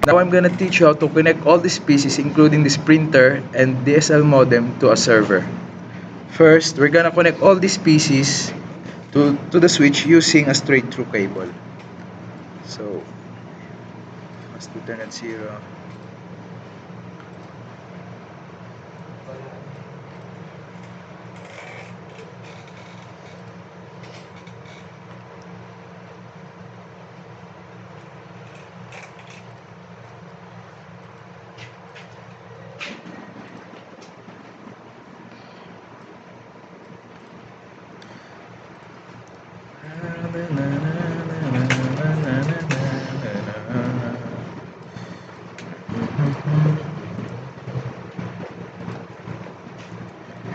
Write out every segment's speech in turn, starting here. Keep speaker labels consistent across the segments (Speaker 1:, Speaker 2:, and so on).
Speaker 1: Now I'm gonna teach you how to connect all these pieces, including this printer and DSL modem, to a server. First, we're gonna connect all these pieces to the switch using a straight through cable. So, fast Ethernet 0.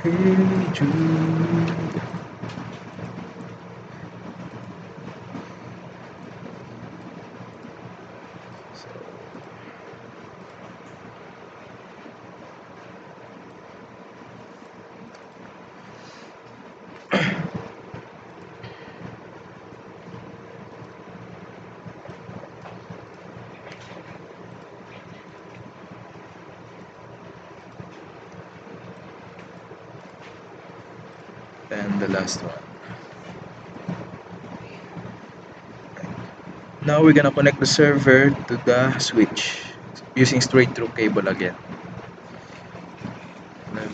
Speaker 1: Hey Jude. And the last one. Now we're gonna connect the server to the switch using straight through cable again. 11.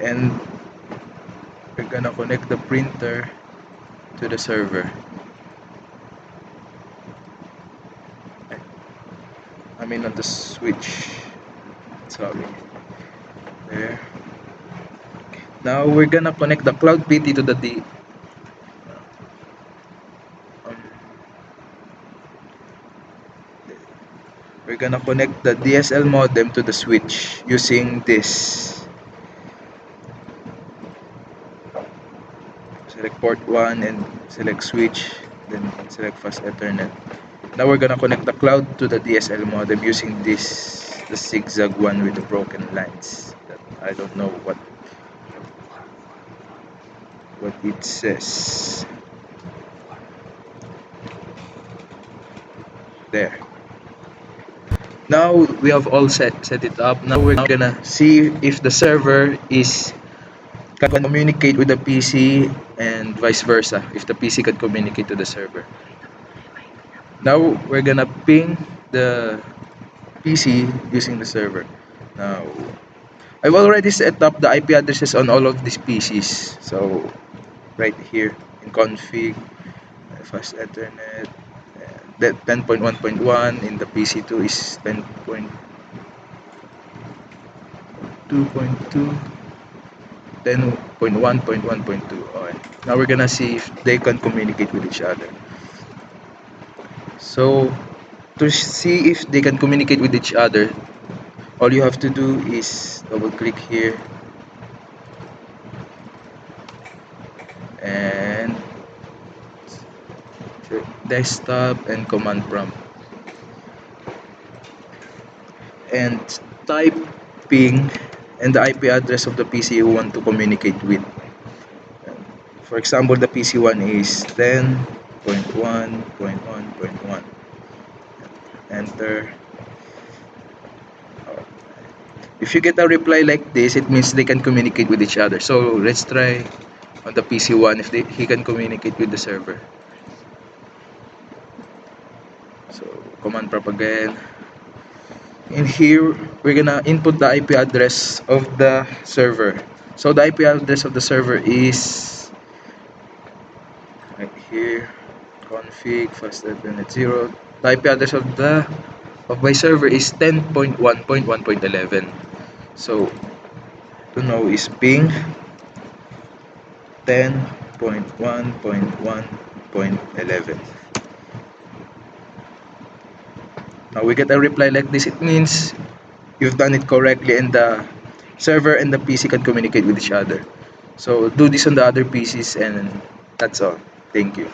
Speaker 1: And we're gonna connect the printer to the server. I mean on the switch. Sorry. There. Now we're gonna connect the Cloud PT to the we're gonna connect the DSL modem to the switch using this. Select port 1 and select switch, then select fast Ethernet. Now we're gonna connect the cloud to the DSL modem using this, the zigzag one with the broken lines. I don't know what it says. There. Now we have all set it up. Now we're gonna see if the server can communicate with the PC and vice versa, if the PC can communicate to the server. Now we're gonna ping the PC using the server. Now I've already set up the IP addresses on all of these PCs. So right here in config, fast Ethernet, that 10.1.1 in the PC2 is 10.2.2, 10.1.1.2. Okay. Now we're gonna see if they can communicate with each other. So to see if they can communicate with each other, all you have to do is double click here and desktop and command prompt and type ping and the IP address of the PC you want to communicate with. For example, the PC1 is 10.1.1.1. Enter. If you get a reply like this, it means they can communicate with each other. So let's try on the PC1 if he can communicate with the server. So command prompt again. In here, we're gonna input the IP address of the server. So the IP address of the server is right here, config fast Ethernet 0. The IP address of my server is 10.1.1.11. So to know is ping 10.1.1.11. Now we get a reply like this. It means you've done it correctly and the server and the PC can communicate with each other. So do this on the other PCs and that's all. Thank you.